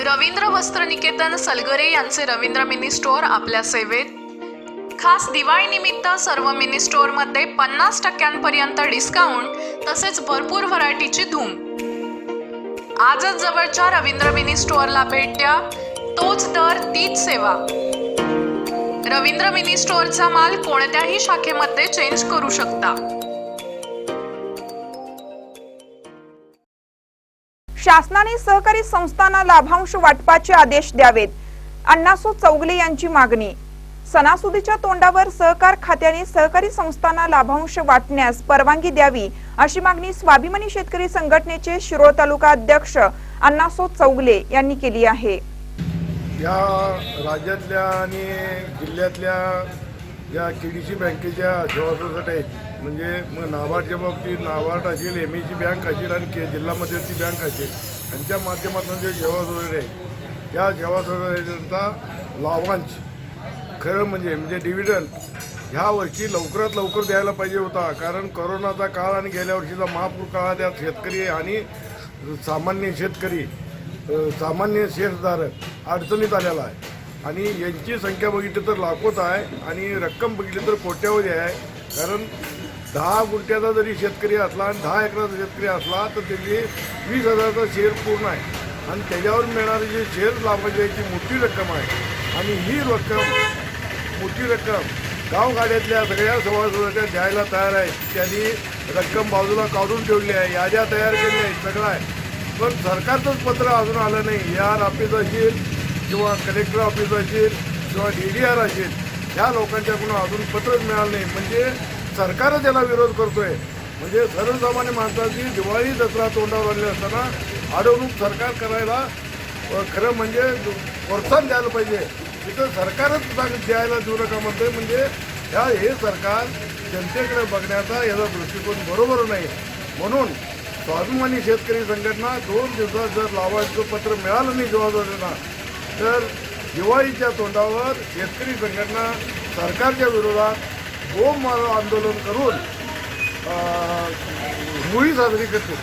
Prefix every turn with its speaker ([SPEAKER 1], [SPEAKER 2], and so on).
[SPEAKER 1] रवींद्र वस्त्र निकेतन सलगरे यांचे Ravindra mini store आपल्या सेवेत। खास दिवाळी निमित्त सर्व मिनी स्टोअर मध्ये 50% डिस्काउंट तसेच भरपूर व्हरायटीची धूम। आजच जवळच्या रवींद्र मिनी स्टोअरला भेट द्या, तोच दर तीच सेवा। रवींद्र मिनी स्टोअरचा माल कोणत्याही शाखेमध्ये चेंज करू शकता।
[SPEAKER 2] शासनाने सहकारी संस्थांना लाभांश वाटपाचे आदेश द्यावेत, अण्णासो चौगले यांची मागणी। सणासुदीच्या तोंडावर सहकार खात्याने सहकारी संस्थांना लाभांश वाटण्यास परवानगी द्यावी अशी मागणी स्वाभिमानी शेतकरी संघटनेचे शिरोळ तालुका अध्यक्ष अण्णासो चौगले यांनी केली आहे।
[SPEAKER 3] या राज्यातल्या आणि जिल्ह्यातल्या या केडीसी बँकेच्या सेवासाठी म्हणजे नाबार्डच्या बाबतीत नाबार्ड असेल, एमईची बँक असेल आणि जिल्हा मध्यवर्ती बँक असेल यांच्या माध्यमातून जे सेवा सोसायटी आहे त्या सेवा सोसायटीचा लाभांश खरं म्हणजे डिव्हिडंड ह्या वर्षी लवकरात लवकर द्यायला पाहिजे होता। कारण कोरोनाचा काळ आणि गेल्या वर्षीचा महापूर काळात या शेतकरी आणि सामान्य शेतकरी सामान्य शेअरधारक अडचणीत आलेला आहे आणि यांची संख्या बघितली तर लाखोच आहे आणि रक्कम बघितली तर कोट्यावधी आहे। कारण 10 गुंठ्याचा जरी शेतकरी असला आणि 10 एकराचा शेतकरी असला तर त्याची 20,000चा शेअर पूर्ण आहे आणि त्याच्यावर मिळणारी जी शेअर लाभांश याची मोठी रक्कम आहे आणि ही मोठी रक्कम गावगाड्यातल्या सगळ्या सभासदांच्या द्यायला तयार आहे। त्यांनी रक्कम बाजूला काढून ठेवली आहे, याद्या तयार केल्या आहेत, सगळं आहे। पण सरकारचंच पत्र अजून आलं नाही। यार ऑफिस असेल किंवा कलेक्टर ऑफिस असेल किंवा DDR असेल ह्या लोकांच्याकडून अजून पत्रच मिळालं नाही। म्हणजे सरकारच याला विरोध करतोय। म्हणजे सर्वसामान्य माणसाची दिवाळी दसरा तोंडावर आले असताना अडवणूक सरकार करायला खरं म्हणजे प्रोत्साहन द्यायला पाहिजे। तिथं सरकारच द्यायला देऊ नका म्हणतंय। म्हणजे हे सरकार जनतेकडे बघण्याचा याचा दृष्टिकोन बरोबर नाही। म्हणून स्वाभिमानी शेतकरी संघटना 2 दिवसात जर लाभांशचं पत्र मिळालं नाही जवळजवळना तर दिवाळीच्या तोंडावर शेतकरी संघटना सरकारच्या विरोधात गोमारा आंदोलन करून होळी साजरी करते।